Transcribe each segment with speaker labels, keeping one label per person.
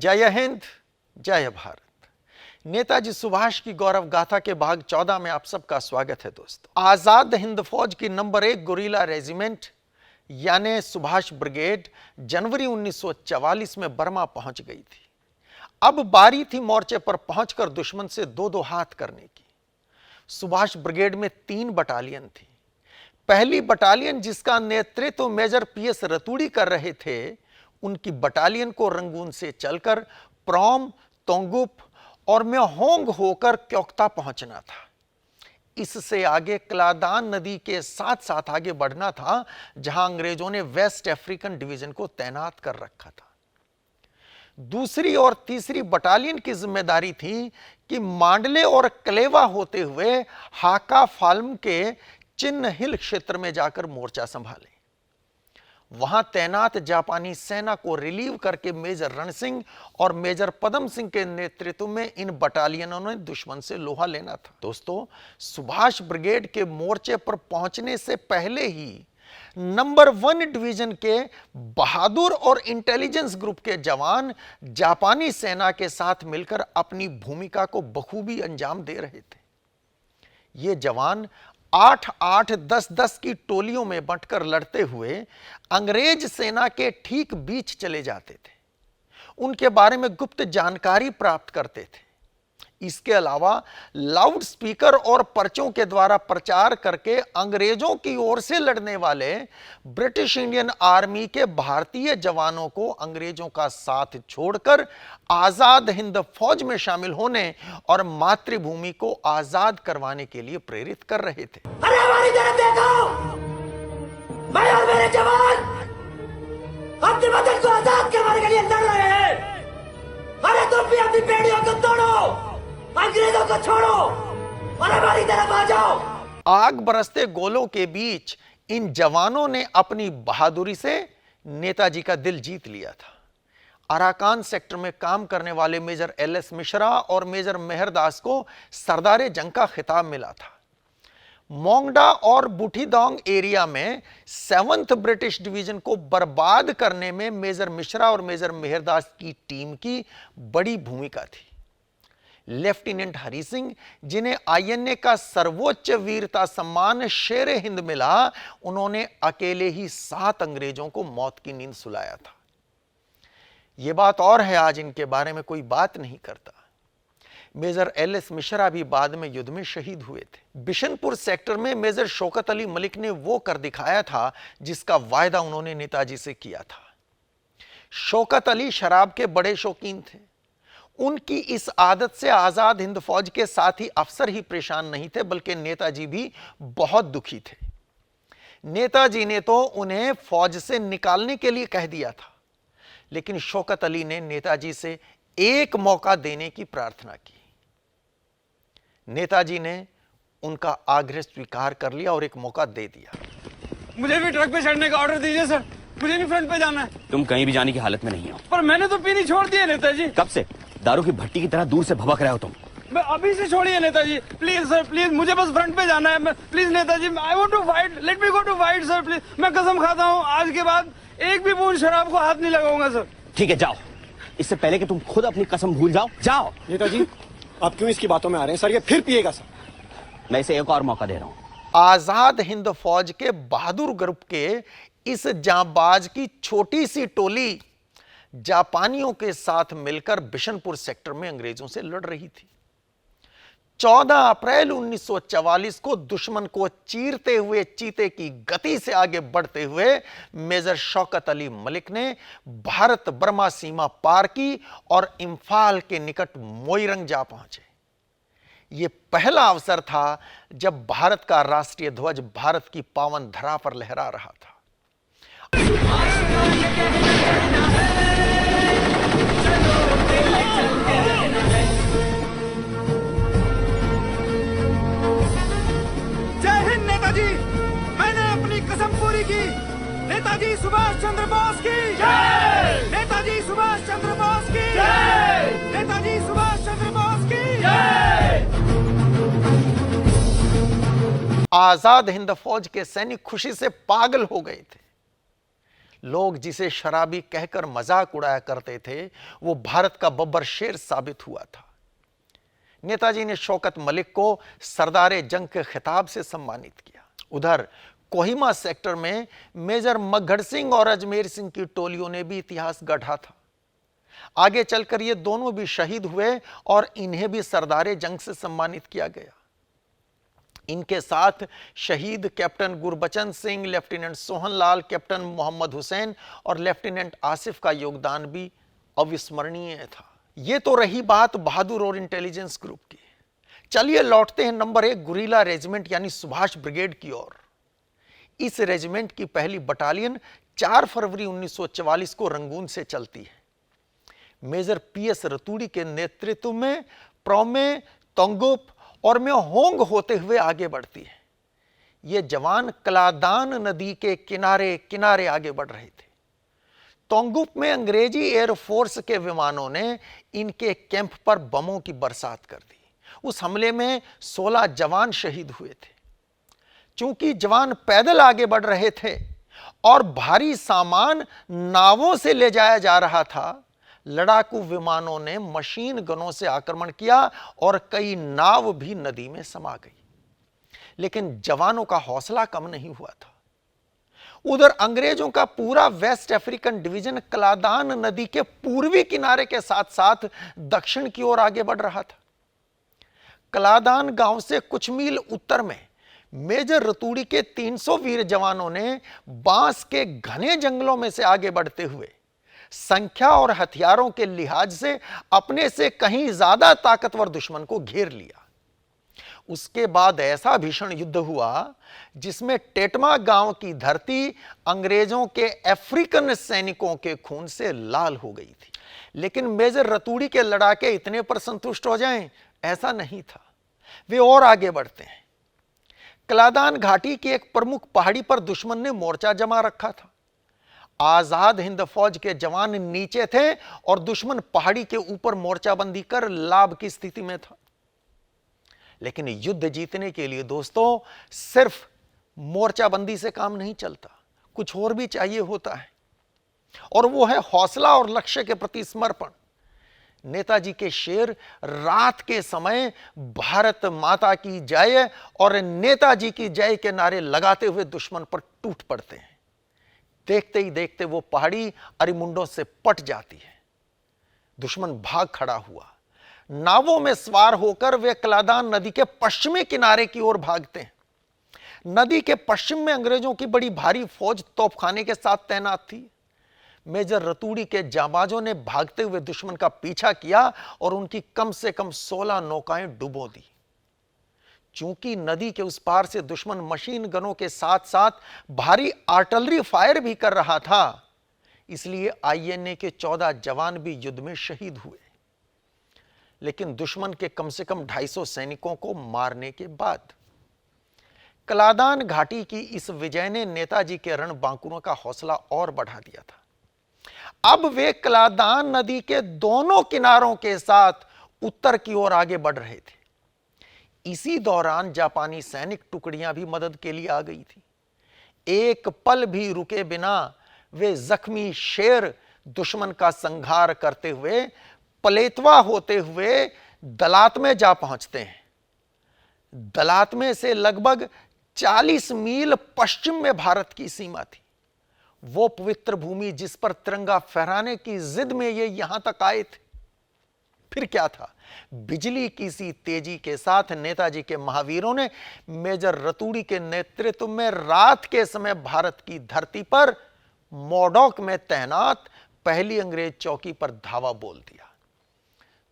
Speaker 1: जय हिंद, जय भारत। नेताजी सुभाष की गौरव गाथा के भाग 14 में आप सबका स्वागत है दोस्तों। आजाद हिंद फौज की नंबर 1 गुरीला रेजिमेंट यानी सुभाष ब्रिगेड जनवरी 1944 में बर्मा पहुंच गई थी। अब बारी थी मोर्चे पर पहुंचकर दुश्मन से दो दो हाथ करने की। सुभाष ब्रिगेड में 3 बटालियन थी। पहली बटालियन जिसका नेतृत्व मेजर पीएस रतूड़ी कर रहे थे, उनकी बटालियन को रंगून से चलकर प्रोम, तोंगुप और म्योहोंग होकर क्योक्ता पहुंचना था। इससे आगे क्लादान नदी के साथ साथ आगे बढ़ना था, जहां अंग्रेजों ने वेस्ट अफ्रीकन डिवीजन को तैनात कर रखा था। दूसरी और तीसरी बटालियन की जिम्मेदारी थी कि मांडले और कलेवा होते हुए हाका फाल्म के चिन्ह हिल क्षेत्र में जाकर मोर्चा संभाले। वहां तैनात जापानी सेना को रिलीव करके मेजर रण सिंह और मेजर पदम सिंह के नेतृत्व में इन बटालियनों ने दुश्मन से लोहा लेना था। दोस्तों, सुभाष ब्रिगेड के मोर्चे पर पहुंचने से पहले ही नंबर 1 डिवीजन के बहादुर और इंटेलिजेंस ग्रुप के जवान जापानी सेना के साथ मिलकर अपनी भूमिका को बखूबी अंजाम दे रहे थे। ये जवान 8-8, 10-10 की टोलियों में बंटकर लड़ते हुए अंग्रेज सेना के ठीक बीच चले जाते थे। उनके बारे में गुप्त जानकारी प्राप्त करते थे। इसके अलावा लाउड स्पीकर और पर्चों के द्वारा प्रचार करके अंग्रेजों की ओर से लड़ने वाले ब्रिटिश इंडियन आर्मी के भारतीय जवानों को अंग्रेजों का साथ छोड़कर आजाद हिंद फौज में शामिल होने और मातृभूमि को आजाद करवाने के लिए प्रेरित कर रहे थे।
Speaker 2: अरे हमारी तरफ देखो, मैं और मेरे जवान अपने वतन को आजाद करवाने के लिए लड़ रहे हैं। अरे तुम भी अपनी बेड़ियों को तोड़ो, अंग्रेजों को छोड़ो और हमारी तरफ आ जाओ।
Speaker 1: आग बरसते गोलों के बीच इन जवानों ने अपनी बहादुरी से नेताजी का दिल जीत लिया था। अराकान सेक्टर में काम करने वाले मेजर एलएस मिश्रा और मेजर मेहरदास को सरदारे जंग का खिताब मिला था। मोंगडा और बुठीदोंग एरिया में 7th ब्रिटिश डिवीजन को बर्बाद करने में मेजर मिश्रा और मेजर मेहरदास की टीम की बड़ी भूमिका थी। लेफ्टिनेंट हरि सिंह, जिन्हें आईएनए का सर्वोच्च वीरता सम्मान शेर हिंद मिला, उन्होंने अकेले ही 7 अंग्रेजों को मौत की नींद सुलाया था। यह बात और है, आज इनके बारे में कोई बात नहीं करता। मेजर एलएस मिश्रा भी बाद में युद्ध में शहीद हुए थे। बिशनपुर सेक्टर में मेजर शौकत अली मलिक ने वो कर दिखाया था जिसका वायदा उन्होंने नेताजी से किया था। शौकत अली शराब के बड़े शौकीन थे। उनकी इस आदत से आजाद हिंद फौज के साथी अफसर ही परेशान नहीं थे, बल्कि नेताजी भी बहुत दुखी थे। नेताजी ने तो उन्हें फौज से निकालने के लिए कह दिया था, लेकिन शौकत अली ने नेताजी से एक मौका देने की प्रार्थना की। नेताजी ने उनका आग्रह स्वीकार कर लिया और एक मौका दे दिया।
Speaker 3: मुझे भी ट्रक पे चढ़ने का ऑर्डर दीजिए सर, मुझे भी फ्रंट पे जाना है।
Speaker 4: तुम कहीं भी जाने की हालत में नहीं हो।
Speaker 3: पर मैंने तो पीनी छोड़ दी है नेताजी।
Speaker 4: कब से? दारू की भट्टी की तरह दूर से भभक रहे हो तुम।
Speaker 3: मैं अभी से छोड़िए नेताजी, प्लीज सर, प्लीज, मुझे बस फ्रंट पे जाना है। Please Netaji, I want to fight, let me go to fight sir, please. मैं कसम खाता हूँ आज के बाद एक भी बूंद शराब को हाथ नहीं लगाऊंगा सर।
Speaker 4: ठीक है, जाओ। इससे पहले कि तुम खुद अपनी कसम भूल जाओ, जाओ।
Speaker 5: नेताजी, आप क्यों इसकी बातों में आ रहे हैं सर? ये फिर पिएगा सर।
Speaker 4: मैं इसे एक और मौका दे रहा हूँ।
Speaker 1: आजाद हिंद फौज के बहादुर ग्रुप के इस जांबाज की छोटी सी टोली जापानियों के साथ मिलकर बिशनपुर सेक्टर में अंग्रेजों से लड़ रही थी। 14 अप्रैल 1944 को दुश्मन को चीरते हुए चीते की गति से आगे बढ़ते हुए मेजर शौकत अली मलिक ने भारत बर्मा सीमा पार की और इंफाल के निकट मोइरंग जा पहुंचे। यह पहला अवसर था जब भारत का राष्ट्रीय ध्वज भारत की पावन धरा पर लहरा रहा था।
Speaker 3: जय हिंद नेताजी, मैंने अपनी कसम पूरी की। नेताजी सुभाष चंद्र बोस की जय। नेताजी सुभाष चंद्र बोस की जय। नेताजी सुभाष चंद्र बोस की जय।
Speaker 1: आजाद हिंद फौज के सैनिक खुशी से पागल हो गए थे। लोग जिसे शराबी कहकर मजाक उड़ाया करते थे, वो भारत का बब्बर शेर साबित हुआ था। नेताजी ने शौकत मलिक को सरदार जंग के खिताब से सम्मानित किया। उधर कोहिमा सेक्टर में मेजर मगहर सिंह और अजमेर सिंह की टोलियों ने भी इतिहास गढ़ा था। आगे चलकर ये दोनों भी शहीद हुए और इन्हें भी सरदार जंग से सम्मानित किया गया। इनके साथ शहीद captain Gurbachan Singh, lieutenant Sohanlal, captain Mohammad Hussain और लेफ्टिनेंट आसिफ का योगदान भी अविस्मरणीय था। ये तो रही बात बहादुर और इंटेलिजेंस ग्रुप की। चलिए लौटते हैं नंबर 1 गुरीला रेजिमेंट यानी सुभाष ब्रिगेड की ओर। इस रेजिमेंट की पहली बटालियन 4 फरवरी 1944 को रंगून से चलती है। मेजर पीएस रतूड़ी के नेतृत्व में प्रोमे, तोंगुप और म्योहोंग होते हुए आगे बढ़ती है। ये जवान कलादान नदी के किनारे किनारे आगे बढ़ रहे थे। तोंगुप में अंग्रेजी एयरफोर्स के विमानों ने इनके कैंप पर बमों की बरसात कर दी। उस हमले में 16 जवान शहीद हुए थे। चूंकि जवान पैदल आगे बढ़ रहे थे और भारी सामान नावों से ले जाया जा रहा था, लड़ाकू विमानों ने मशीन गनों से आक्रमण किया और कई नाव भी नदी में समा गई। लेकिन जवानों का हौसला कम नहीं हुआ था। उधर अंग्रेजों का पूरा वेस्ट अफ्रीकन डिवीजन कलादान नदी के पूर्वी किनारे के साथ साथ दक्षिण की ओर आगे बढ़ रहा था। कलादान गांव से कुछ मील उत्तर में मेजर रतूड़ी के 300 वीर जवानों ने बांस के घने जंगलों में से आगे बढ़ते हुए संख्या और हथियारों के लिहाज से अपने से कहीं ज्यादा ताकतवर दुश्मन को घेर लिया। उसके बाद ऐसा भीषण युद्ध हुआ जिसमें टेटमा गांव की धरती अंग्रेजों के अफ्रीकन सैनिकों के खून से लाल हो गई थी। लेकिन मेजर रतूड़ी के लड़ाके इतने पर संतुष्ट हो जाएं, ऐसा नहीं था। वे और आगे बढ़ते हैं। कलादान घाटी की एक प्रमुख पहाड़ी पर दुश्मन ने मोर्चा जमा रखा था। आजाद हिंद फौज के जवान नीचे थे और दुश्मन पहाड़ी के ऊपर मोर्चाबंदी कर लाभ की स्थिति में था। लेकिन युद्ध जीतने के लिए दोस्तों सिर्फ मोर्चाबंदी से काम नहीं चलता, कुछ और भी चाहिए होता है, और वो है हौसला और लक्ष्य के प्रति समर्पण। नेताजी के शेर रात के समय भारत माता की जय और नेताजी की जय के नारे लगाते हुए दुश्मन पर टूट पड़ते हैं। देखते ही देखते वो पहाड़ी अरिमुंडों से पट जाती है। दुश्मन भाग खड़ा हुआ। नावों में सवार होकर वे कलादान नदी के पश्चिमी किनारे की ओर भागते हैं। नदी के पश्चिम में अंग्रेजों की बड़ी भारी फौज तोपखाने के साथ तैनात थी। मेजर रतूड़ी के जांबाजों ने भागते हुए दुश्मन का पीछा किया और उनकी कम से कम 16 नौकाएं डुबो दी। चूंकि नदी के उस पार से दुश्मन मशीन गनों के साथ साथ भारी आर्टिलरी फायर भी कर रहा था, इसलिए आईएनए के 14 जवान भी युद्ध में शहीद हुए। लेकिन दुश्मन के कम से कम 250 सैनिकों को मारने के बाद कलादान घाटी की इस विजय ने नेताजी के रणबांकुरों का हौसला और बढ़ा दिया था। अब वे कलादान नदी के दोनों किनारों के साथ उत्तर की ओर आगे बढ़ रहे थे। इसी दौरान जापानी सैनिक टुकड़ियां भी मदद के लिए आ गई थी। एक पल भी रुके बिना वे जख्मी शेर दुश्मन का संहार करते हुए पलेतवा होते हुए दलातमे जा पहुंचते हैं। दलातमे से लगभग 40 मील पश्चिम में भारत की सीमा थी। वो पवित्र भूमि जिस पर तिरंगा फहराने की जिद में ये यहां तक आए थे। फिर क्या था, बिजली की सी तेजी के साथ नेताजी के महावीरों ने मेजर रतूड़ी के नेतृत्व में रात के समय भारत की धरती पर मोडोक में तैनात पहली अंग्रेज चौकी पर धावा बोल दिया।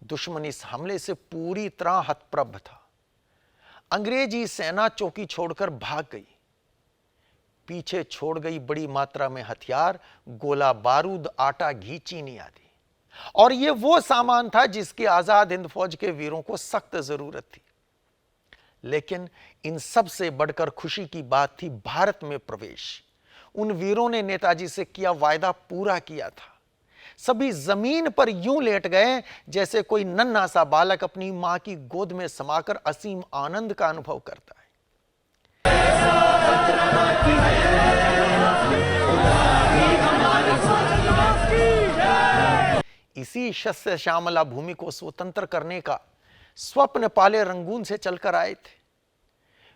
Speaker 1: दुश्मन इस हमले से पूरी तरह हतप्रभ था। अंग्रेजी सेना चौकी छोड़कर भाग गई। पीछे छोड़ गई बड़ी मात्रा में हथियार, गोला बारूद, आटा, घी, चीनी आदि। और यह वो सामान था जिसकी आजाद हिंद फौज के वीरों को सख्त जरूरत थी। लेकिन इन सब से बढ़कर खुशी की बात थी भारत में प्रवेश। उन वीरों ने नेताजी से किया वायदा पूरा किया था। सभी जमीन पर यूं लेट गए जैसे कोई नन्हा सा बालक अपनी मां की गोद में समाकर असीम आनंद का अनुभव करता है। इसी शस्य श्यामला भूमि को स्वतंत्र करने का स्वप्न पाले रंगून से चलकर आए थे।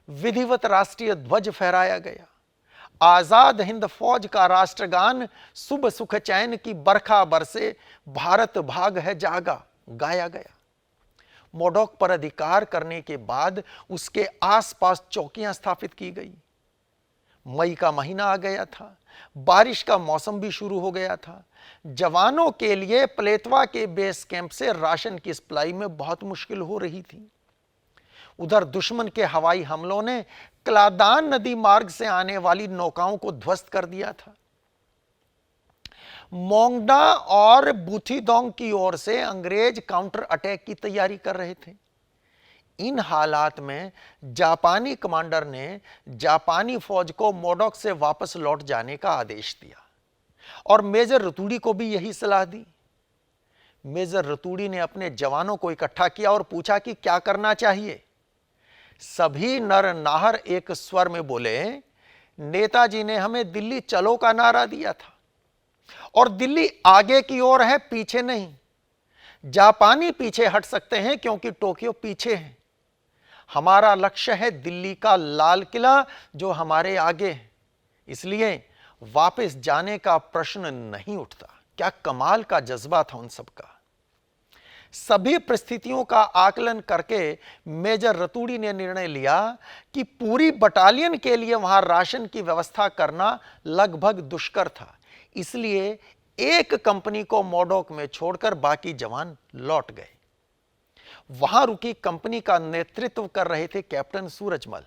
Speaker 1: विधिवत राष्ट्रीय ध्वज फहराया गया। आजाद हिंद फौज का राष्ट्रगान शुभ सुख चैन की बरखा बरसे भारत भाग है जागा गाया गया। मोडोक पर अधिकार करने के बाद उसके आसपास चौकियां स्थापित की गई। मई का महीना आ गया था, बारिश का मौसम भी शुरू हो गया था। जवानों के लिए प्लेतवा के बेस कैंप से राशन की सप्लाई में बहुत मुश्किल हो रही थी। उधर दुश्मन के हवाई हमलों ने क्लादान नदी मार्ग से आने वाली नौकाओं को ध्वस्त कर दिया था। मोंगडा और बुथीदोंग की ओर से अंग्रेज काउंटर अटैक की तैयारी कर रहे थे। इन हालात में जापानी कमांडर ने जापानी फौज को मोडोक से वापस लौट जाने का आदेश दिया और मेजर रतूड़ी को भी यही सलाह दी। मेजर रतूड़ी ने अपने जवानों को इकट्ठा किया और पूछा कि क्या करना चाहिए। सभी नर नाहर एक स्वर में बोले, नेताजी ने हमें दिल्ली चलो का नारा दिया था और दिल्ली आगे की ओर है, पीछे नहीं। जापानी पीछे हट सकते हैं क्योंकि टोक्यो पीछे है। हमारा लक्ष्य है दिल्ली का लाल किला जो हमारे आगे है, इसलिए वापस जाने का प्रश्न नहीं उठता। क्या कमाल का जज्बा था उन सबका। सभी परिस्थितियों का आकलन करके मेजर रतूड़ी ने निर्णय लिया कि पूरी बटालियन के लिए वहां राशन की व्यवस्था करना लगभग दुष्कर था, इसलिए एक कंपनी को मोडोक में छोड़कर बाकी जवान लौट गए। वहां रुकी कंपनी का नेतृत्व कर रहे थे कैप्टन सूरजमल।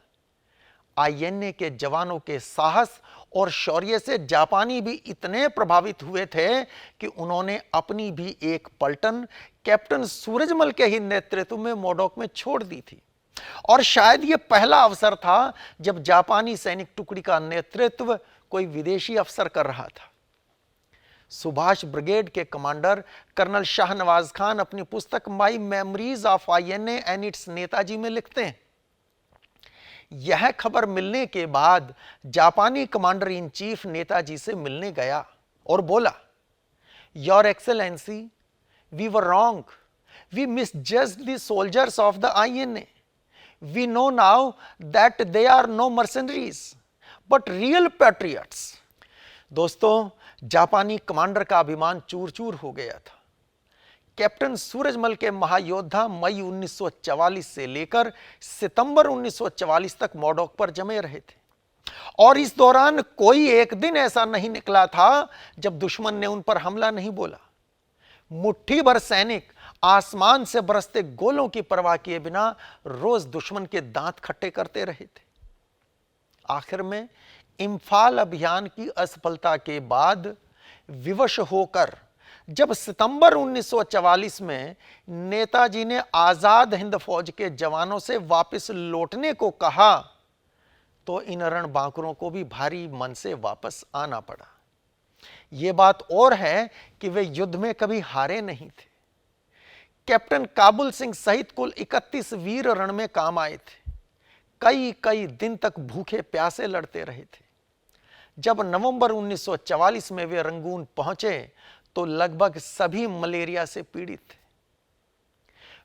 Speaker 1: आईएनए के जवानों के साहस और शौर्य से जापानी भी इतने प्रभावित हुए थे कि उन्होंने अपनी भी एक पलटन कैप्टन सूरजमल के ही नेतृत्व में मोडोक में छोड़ दी थी। और शायद यह पहला अवसर था जब जापानी सैनिक टुकड़ी का नेतृत्व कोई विदेशी अफसर कर रहा था। सुभाष ब्रिगेड के कमांडर कर्नल शाहनवाज खान अपनी पुस्तक माई memories of INA and it's Netaji में लिखते हैं, यह खबर मिलने के बाद जापानी कमांडर इन चीफ नेताजी से मिलने गया और बोला, your excellency, we were wrong, we misjudged the soldiers of the INA, we know now that they are no mercenaries but real patriots. दोस्तों, जापानी कमांडर का अभिमान चूर चूर हो गया था। कैप्टन सूरजमल के महायोद्धा मई 1944 से लेकर सितंबर 1944 तक मोडोक पर जमे रहे थे और इस दौरान कोई एक दिन ऐसा नहीं निकला था जब दुश्मन ने उन पर हमला नहीं बोला। मुट्ठी भर सैनिक आसमान से बरसते गोलों की परवाह किए बिना रोज दुश्मन के दांत खट्टे करते रहे थे। आखिर में इंफाल अभियान की असफलता के बाद विवश होकर जब सितंबर 1944 में नेताजी ने आजाद हिंद फौज के जवानों से वापस लौटने को कहा तो इन रणबांकुरों को भी भारी मन से वापस आना पड़ा। यह बात और है कि वे युद्ध में कभी हारे नहीं थे। कैप्टन काबुल सिंह सहित कुल 31 वीर रण में काम आए थे। कई कई दिन तक भूखे प्यासे लड़ते रहे थे। जब नवंबर 1944 में वे रंगून पहुंचे तो लगभग सभी मलेरिया से पीड़ित थे।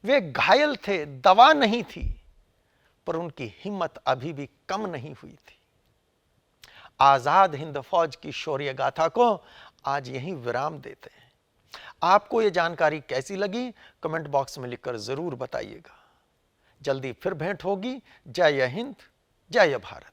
Speaker 1: वे घायल थे, दवा नहीं थी, पर उनकी हिम्मत अभी भी कम नहीं हुई थी। आजाद हिंद फौज की शौर्य गाथा को आज यहीं विराम देते हैं। आपको यह जानकारी कैसी लगी कमेंट बॉक्स में लिखकर जरूर बताइएगा। जल्दी फिर भेंट होगी। जय हिंद, जय भारत।